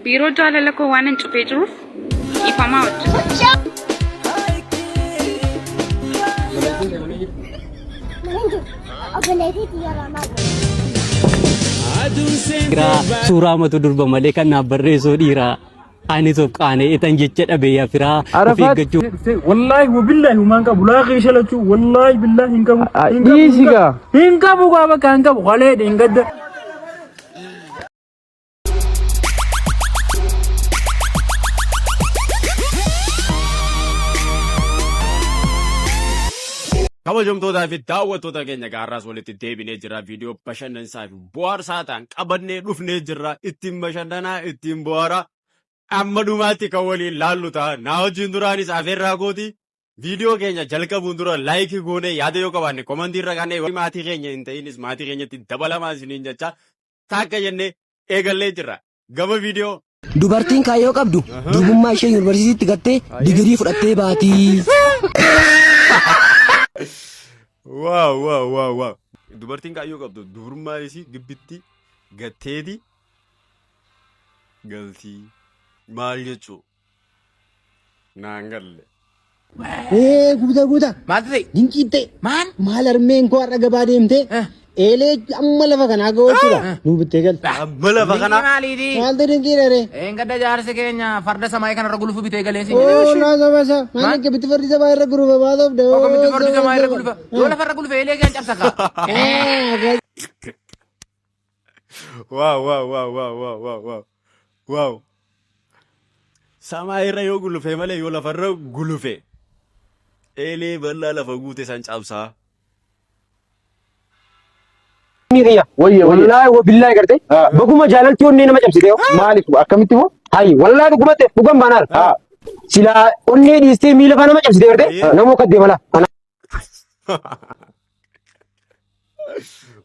Biiroo jaalala koo waan hin cufee jiruuf ifamaa hojjeta. Suuraa matu durba malee kan naaf barreessoo dhiiraa ani sof qaanee etan jecha dhabe yaa firaa of eeggachuu. Wallahi wabillahi humaan qabu laaqii shalachuu wallahi billahi hin qabu bakka hin qabu qalee hin gadda. kabajamtootaa fi daawwattoota keenya gaarraas walitti deebinee jira viidiyoo bashannansaa fi bohaarsaa ta'an qabannee dhufnee jirra ittiin bashannanaa ittiin bohaara amma dhumaatti kan waliin laallu ta'a naa wajjin duraanis afeerraa gooti viidiyoo keenya jalqabuun dura laayikii goonee yaada yoo qabaanne komantii irra kaanee maatii keenya hin ta'inis maatii keenyatti dabalamaa isiniin jecha taakka jennee eegallee jirra gama viidiyoo. Dubartiin kaayyoo qabdu durbummaa ishee yuunivarsiitiitti gattee digirii fudhattee baatii. Wow. Dubartiin kaayyoo qabdu dubrummaa isii gibbitti gatteeti galtii maal jechuu naan galle. Guutaa. Maal ta'e? Dinqiittee. Maal harmeen koo har'a gabaa deemtee? Eelee amma lafa kanaa ga'oochuudha. Nu bittee galte. Amma lafa kanaa. Maaliiti? Maaltu dinqiidha ree? Gadda jaarsi keenya farda samaayii kanarra gulufu bitee galeessi. Naa sabasa. Maal akka bitti fardi samaa irra gurufa baatuuf dha. Akka bitti fardi samaa irra gulufa. Yoo lafarra gulufa eelee gaan cabsaka. Wow. Samaa irra yoo gulufe malee yoo lafarra gulufe eelee bal'aa lafa guute san cabsaa. Wallahi wabillahi garte baguma jaalalti onnee nama cabsite maaliif akkamitti moo hayi wallahi dhugumatti dhugam banaar sila onnee dhiistee miila fa nama cabsite garte namoo kadde mala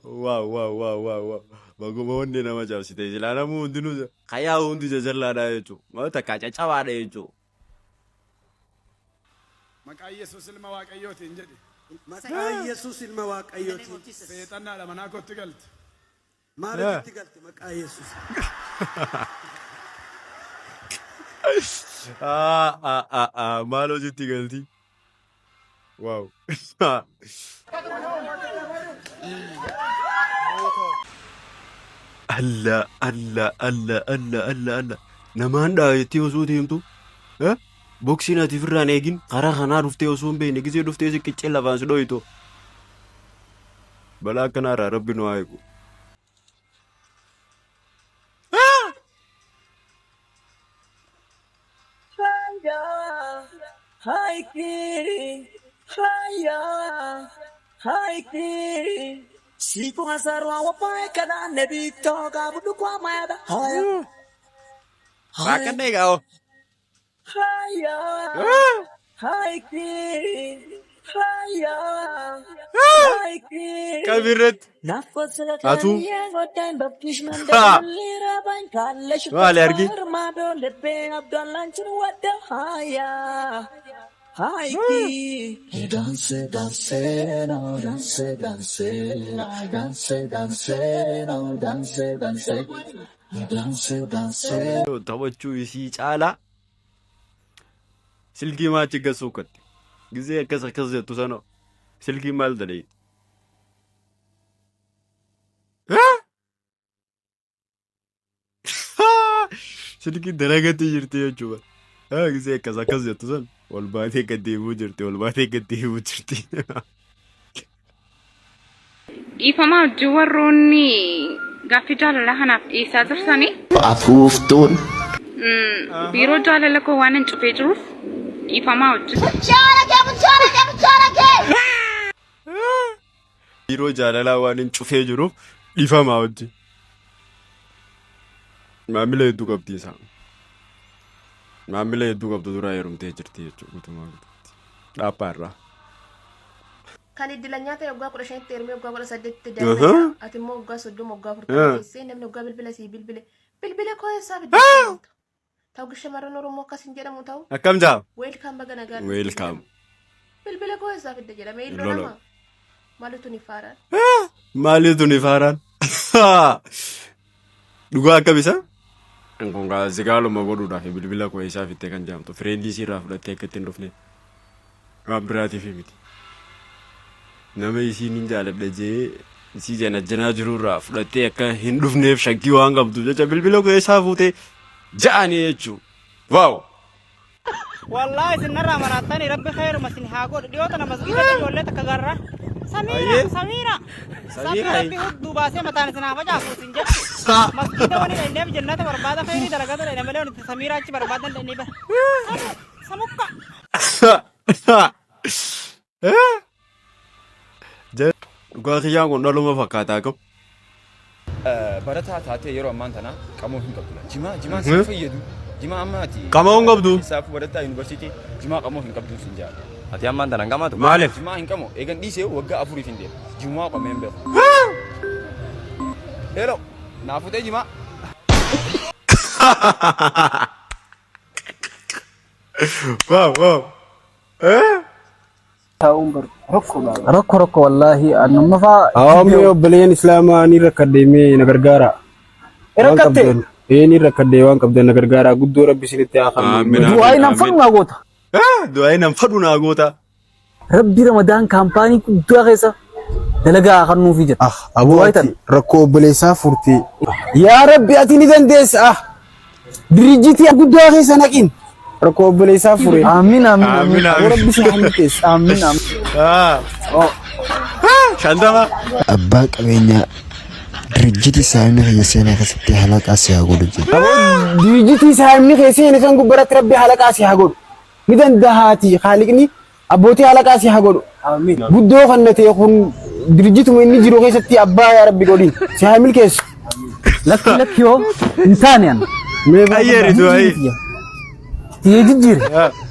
Wow. Baguma onnee nama cabsite sila namoo hundinuu kayaa hundi jajallaadha jechuudha. Moo takka caccabaadha jechuudha. Maqaa Yesuus ilma Waaqayyootiin jedhi. Maqaa Yesuus ilma Waaqayyootiin. Seexannaadha manaa kootti galte. Maalitti galte maqaa Yesuus. Maaloo jitti galti. Wow. Allah. Namaan dhaayetti osoo deemtu. Boksiin ati firraan eegin karaa kanaa dhuftee osoo hin beekne gisee dhuftee siqqiccee lafaan si dho'itu. Balaa akkanaarraa rabbi nu haa eegu. Bakka eegaa. Kabiret atu maali argi taphachuu isii caalaa silkii maachi gasuu kotte gisee akkas jettu sanoo silkii maal dadhee silkii dalagatti jirti jechuudha. Gisee akkas jettu san ol baatee gad deemuu jirti. Dhiifamaa hojii warroonni gaaffii jaalala kanaaf dhiyeessaa jirsanii. Afuuftuun. Biiroo jaalala koo waan hin cufee jiruuf dhiifamaa hojjeta. Biiroo jaalalaa waan hin cufee jiruuf dhiifamaa hojjeta. Maamila hedduu qabdi isaa. Maamila hedduu qabdu duraa heerumtee jirti jechuudha guutumaa guutuutti. Dhaabbaarraa. Kan iddilanyaa ta'e waggaa 15 ermee waggaa 18 dabalata ati immoo waggaa 30 waggaa 40 keessee namni waggaa bilbila koo eessaa fidda ta'u gishamarran Oromoo akkas jedhamu ta'u akkam jaa welcome baga nagaan welcome bilbila koo eessaa fidda jedhame ilmoo nama maalitu ni faaraan dhugaa akkam isa Kun gaa zigaaluma godhuudhaaf bilbila koo isaa fittee kan jaamtu fireendii sirraa fudhattee akka ittiin dhufne waan biraatiif miti. Nama isiin hin jaaladha jee isii janajjanaa jirurraa fudhattee akka hin dhufneef shakkii waan qabdu jecha bilbila koo isaa fuutee ja'anii jechuudha. Waaw! والله سنرى مراتني ربي خير مسني هاقول ديوتنا مسجدة جولة تكجرة سميرة ربي هدو باسي متان سنا فجأة سنجا مسجدة وني لأنه بجنة بربادة خيري درجات لأنه ملون سميرة أشي بربادة لأنه بس سموكا جد قاخيان قلنا لهم فكاتاكم برتا تاتي يرو مانتنا كمو هم قبل جما سيفيدو جما أماتي كما هم قبضوا سافو برتا يونيفرسيتي جما كمو هم قبضوا سنجال أتي أمان تنا كما تو مالك جما هم كمو إيجان ديسه وقع أفوري فيندي جما كمين بير هلو نافوتي جما واو ركو والله أنا ما فا أمي بلين إسلاما ني ركدمي نغرغارا ركدت ني ركدي وان كبد نغرغارا غدو ربي سيتي اخر دعاء نفعنا غوتا دعاء نفعنا غوتا ربي رمضان كامباني دعاء كيسا دلقا آخر نوفي جت أبو ركو بليسا فورتي يا ربي أتيني دندس درجتي أقول دعاء كيسا نكين ركو بليسا فوري آمين وربي سبحانه كيس آمين شاندما أباك أبينا درجتي سامي خيسينا خسبتي حلق آسي هقول درجتي سامي خيسينا كان قبرت ربي حلق آسي هقول ميدان دهاتي خالقني أبوتي حلق آسي هقول آمين بدو خنتي يكون درجتي مني جرو خيستي أبا يا ربي قولين سامي كيس لك يو إنسان يعني أيري دعاء تيجي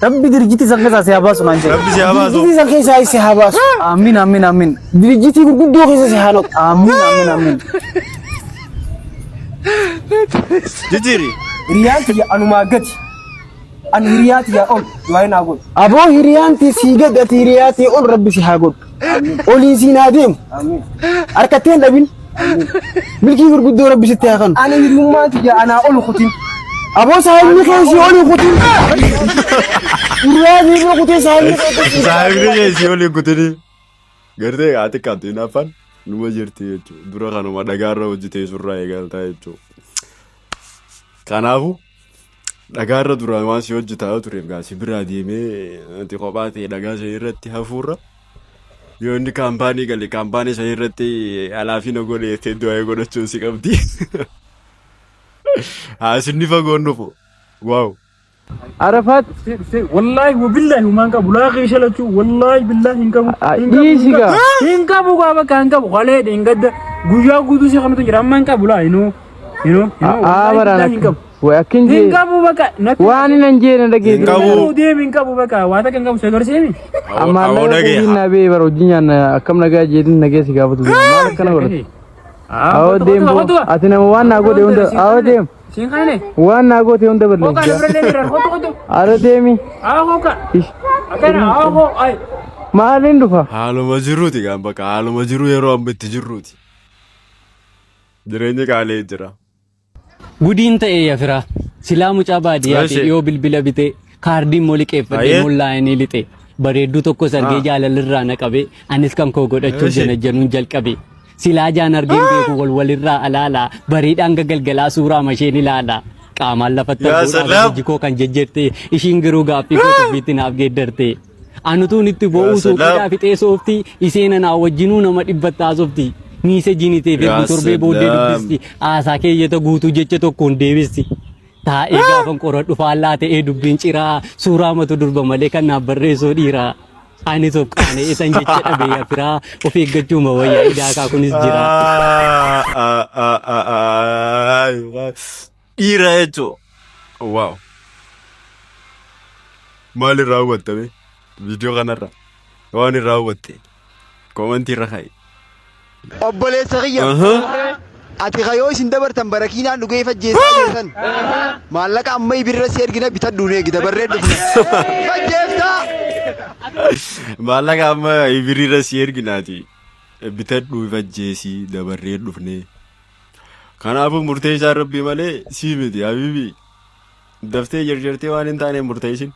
ربي درجتي سانكسا سياباس نانجي ربي سياباس درجتي سانكسا سياباس آمين درجتي بدو خيس سيحانوك آمين جيجيري ريانتي أنا ما قلت أنا ريانتي يا أول وين أقول أبو ريانتي سيجد أتي ريانتي أول ربي سيحاقول أولي سيناديم أركتين دبين ملكي برقدو ربي ستياخن أنا يلوماتي يا أنا أول ختين أبو سايبني خيسي أولي ختين ريانتي بختين خيسي أولي ختين قرتي عاتك كاتين أفن نما jirti jechuudha dura kanuma dhagaarra hojjetee surraa eegaltaa jechuudha kanaafu dhagaarra dura waan si hojjetaa tureef gaasi biraa deemee anti kophaa ta'e dhagaa isa irratti hafuurra yoo inni kaampaanii gale kaampaanii isa irratti alaafina godheettee du'aa godhachuun si qabdi haasinni fagoon dhufu waaw عرفت والله وبالله وما انكبوا لا غيش لتشو والله بالله انكبوا بابا كان انكبوا خالد انقد غوجا غودو سي خمتو جرام ما انكبوا لا ينو وأكين جي انكبوا بقى واني ننجينا دقيقة انكبوا ديم انكبوا بقى واتا كان انكبوا سيغر سيمي أما لا يقولين نبي برودينا كم نجا جيدين نجا سيغابتو ما كنا ولا أو ديم أتنا وانا أقول ديم أو ديم سينخاني وانا أقول ديم دبل هو كان برلين ميران خطو أرو ديمي هو كان أكنا هو أي ما لندوها حالو مجروتي كان بقى حالو مجرو يرو أم بتجروتي دريني كالي جرا Gudiin ta'e yafira silaa mucaa baadiyyaati yoo bilbila bite kaardiin moliqeeffadhee mullaa'anii lixe bareedduu tokko sargee jaalalirraa naqabe anis kan koo godhachuuf janajjanuun jalqabe silaa jaan argeen beeku walirraa alaalaa bareedhaan gagalgalaa suuraa masheen ilaala qaamaan lafatti arguudhaaf jikoo kan jejjerte ishiin garuu gaaffii kootufiitti naaf geeddarte anutuun itti bo'uu suuqiidhaa fixee soofti iseen anaa wajjinuu nama dhibbattaa soofti Nise jinite fi torbe bode dubbisti aasaa keeyyata guutuu jecha tokkoon deebisti taa'ee gaafan qoradhu faallaa ta'ee dubbiin ciraa suuraa matu durba malee kan naaf barreessoo dhiiraa ani sof qaanee isan jecha dhabee yafiraa of eeggachuu mawayyaa idaakaa kunis jira. Dhiira jechuun waaw maal irraa hawwattame viidiyoo kanarra waan irraa hawwatte koomantii irra kaa'i. obboleessa kiyya ati kayoo isin dabartan barakiinaan dhugee fajjeessaa geessan maallaqa amma ibirra si ergina bitadhuun eegita barree dhufna fajjeessaa maallaqa amma ibirra si erginaati bitadhuu fajjeesii dabarree dhufne Kanaafuu murteessaa rabbii malee sii miti habiibi. Daftee jarjartee waan hin taane murteessin.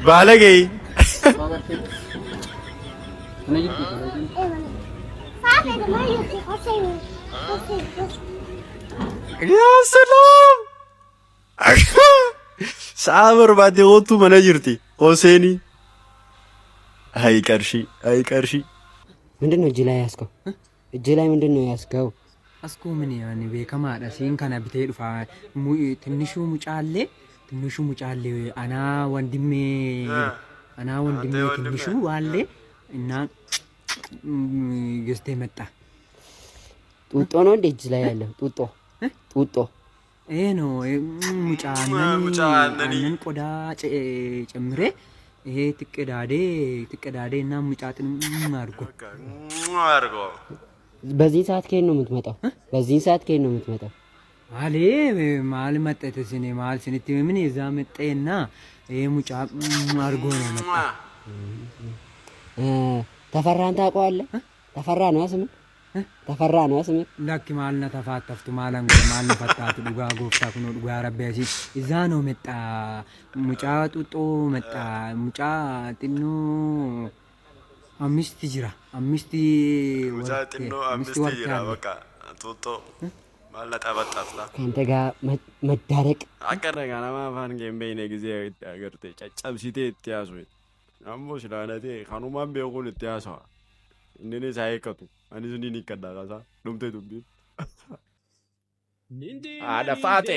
Balagay. Ya salam. Sabar baate otu mana jirti. Hoseni. Hai karshi. ምንድነው እጅ ላይ ያስከው? እጅ ላይ ምንድነው ያስከው? አስኩ ምን ያኔ በከማዳ ሲን ከና ቢቴ ዱፋ ትንሹ ሙጫሌ አና ወንድሜ ትንሹ አለ እና ገስቴ መጣ። ጡጦ ነው እንደ እጅ ላይ ያለው ጡጦ ይሄ ነው ሙጫነን ቆዳ ጨምሬ ይሄ ትቀዳዴ እና ሙጫጥን አርጎ በዚህ ሰዓት ከሄን ነው የምትመጣው? አለ ማል መጣተ ሲኔ ማል ሲኒት ምን ይዛ መጣና ይሄ ሙጫ አርጎ ነው መጣ። ተፈራን ታውቀዋለህ? ተፈራ ነው ስም ላኪ ማልና ተፋተፍቱ ማላን ፈታት ዱጋ ጎፍታ ኩኖ ዱጋ ረበሲ እዛ ነው መጣ። ሙጫ ጡጦ መጣ። ሙጫ ጥኑ አምስት ጅራ በቃ ጡጦ ማለጣ በጣፍላ ካንተ ጋር መዳረቅ አቀረጋ ለማፋን ገምበይነ ጊዜ አገርቴ ጨጨብሲቴ ትያዙ አሞ ስላነቴ ካኑማን ቢሆን ትያሰዋ እንደኔ ሳይከቱ አኒስ እንዲን ይከዳጋሳ ዱምቴ ዱቢ አደፋቴ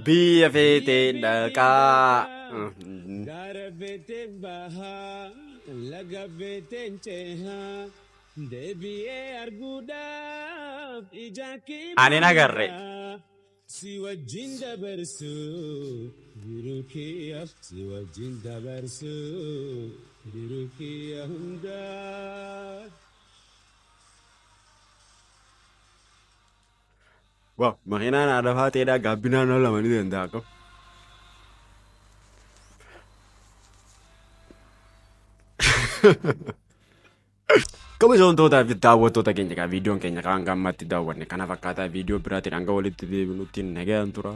ቢየፌቴ ደቃ ጋረቤቴ ባሃ ለጋቤቴ እንጨሃ ደቢዬ አርጉዳ ኢጃኪ አኔና ገሬ ሲወጂን ደበርሱ ቢሩኪያፍ ሲወጂን ደበርሱ ቢሩኪያ ሁንዳ ዋው መኪናን አደፋ ጤዳ ጋቢና ነው ለማን እንደታቀው Kabajaamtoota fi daawwattoota keenya egaa viidiyoon keenya kan gammatti daawwanne kana fakkaata viidiyoo biraatiin hanga walitti deebinutti nagaan tura.